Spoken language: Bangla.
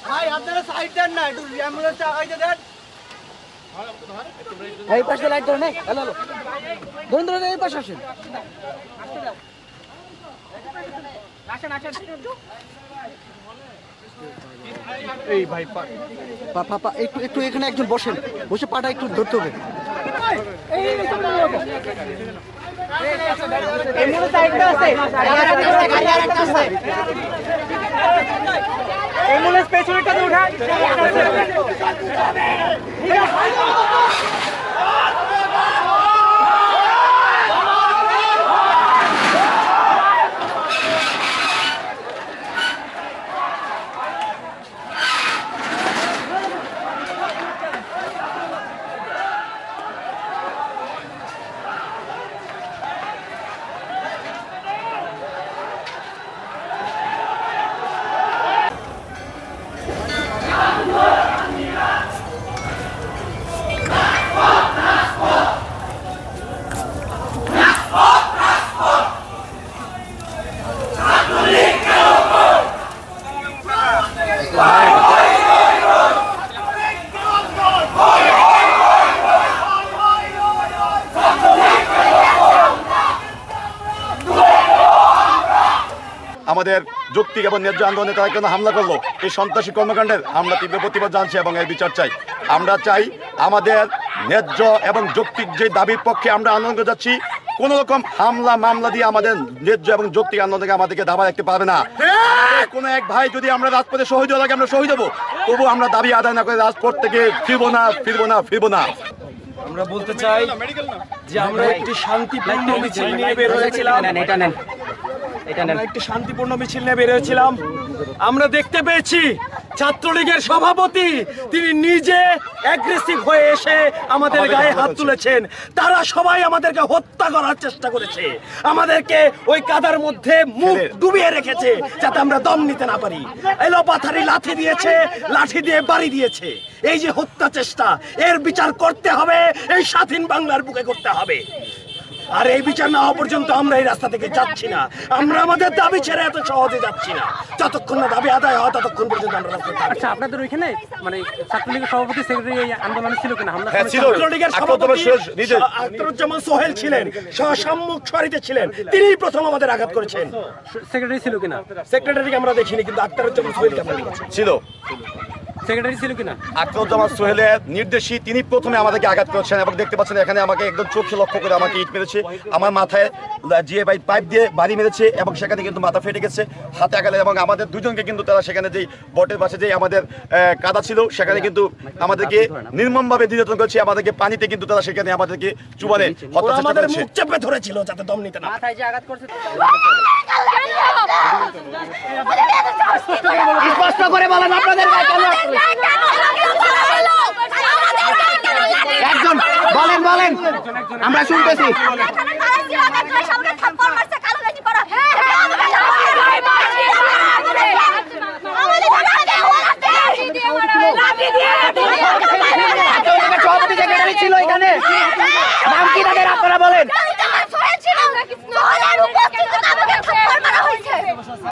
ভাই আপনারা সাইড দেন না, একটু অ্যাম্বুলেন্স আগাইতে দেন। এই পাশে লাইট ধরে নে, হ্যালো হ্যালো ধরুন ধরুন, এই পাশে আসেন। এই ভাই পা একটু একটু এখানে একজন বসেন, বসে পাটা একটু ধরতে হবে। অ্যাম্বুলেন্স পেছনেরটাতে উঠা। আমাদের যৌক্তিক এবং ন্যায্য আন্দোলনে তারা কেন হামলা করলো, এই সন্ত্রাসী কর্মকাণ্ডের আমরা তীব্র প্রতিবাদ জানাচ্ছি এবং এর বিচার চাই। আমরা চাই আমাদের ন্যায্য এবং যৌক্তিক যে দাবির পক্ষে আমরা আন্দোলন করে যাচ্ছি, কোন রকম হামলা মামলা দিয়ে আমাদের ন্যায্য এবং যৌক্তিক আন্দোলন থেকে আমাদেরকে দাবা রাখতে পারবে না। কোনো এক ভাই যদি আমরা রাজপথে শহীদ হওয়ার আগে আমরা শহীদ হবো, তবু আমরা দাবি আদায় না করে রাজপথ থেকে ফিরবো না। আমরা বলতে চাই যে আমরা একটি শান্তিপূর্ণ মিছিল নিয়ে বের হয়েছিলাম, আমরা দেখতে পেয়েছি ছাত্রলীগের সভাপতি তিনি নিজে অ্যাগ্রেসিভ হয়ে এসে আমাদের গায়ে হাত তুলেছেন। তারা সবাই আমাদেরকে হত্যা করার চেষ্টা করেছে, আমাদেরকে ওই কাদার মধ্যে মুখ ডুবিয়ে রেখেছে যাতে আমরা দম নিতে না পারি। এলোপাথারি লাঠি দিয়েছে, লাঠি দিয়ে বাড়ি দিয়েছে। এই যে হত্যা চেষ্টা, এর বিচার করতে হবে, এই স্বাধীন বাংলার বুকে করতে হবে। আর এই বিচার না হওয়া পর্যন্ত আমরা এই রাস্তা থেকে যাচ্ছি না। আমরা আমাদের দাবি ছেড়ে এত সহজে যাচ্ছি না। যতক্ষণ না দাবি আদায় হয় ততক্ষণ পর্যন্ত আমরা রাস্তায় থাকব। আচ্ছা, আপনাদের ওইখানে মানে ছাত্রলীগের সভাপতি সেক্রেটারি এই আন্দোলনে ছিল কিনা? হামলা ছিল। ছাত্রলীগের সভাপতি আখতারুজ্জামান সোহেল ছিলেন, সম্মুখ সারিতে ছিলেন, তিনিই প্রথম আমাদের আঘাত করেছেন। সেক্রেটারি ছিল কিনা? সেক্রেটারিকে আমরা দেখিনি, কিন্তু আখতারুজ্জামান সোহেলকে আমরা দেখেছি। ছিল। সেক্রেটারি ছিল কিনা? আখতারুজ্জামান সোহেলের নির্দেশই তিনি প্রথমে আমাদেরকে আঘাত করেছেন এবং দেখতে পাচ্ছেন এখানে আমাকে একদম চোখে লক্ষ্য করে আমাকে ইট মেরেছে, আমার মাথায় জিএ পাইপ দিয়ে বাড়ি মেরেছে এবং সেখানে কিন্তু মাথা ফেটে গেছে, হাতে আঘাত, এবং আমাদের দুজনকে কিন্তু তারা সেখানে যেই বটের পাশে যে আমাদের কাদা ছিল সেখানে কিন্তু আমাদেরকে নির্মমভাবে নির্যাতন করেছে, আমাদেরকে পানিতে কিন্তু তারা সেখানে আমাদেরকে চুবানে হত্যা আমাদের মুখ চেপে ধরেছিল যাতে দম নিতে না। মাথায় যে আঘাত করছে স্পষ্ট করে বলেন আপনাদের গায়ে কেন? একজন বলেন, আমরা শুনতেছি। সভাপতি সেক্রেটারি ছিল এখানে, নাম কি তাদের আপনারা বলেন?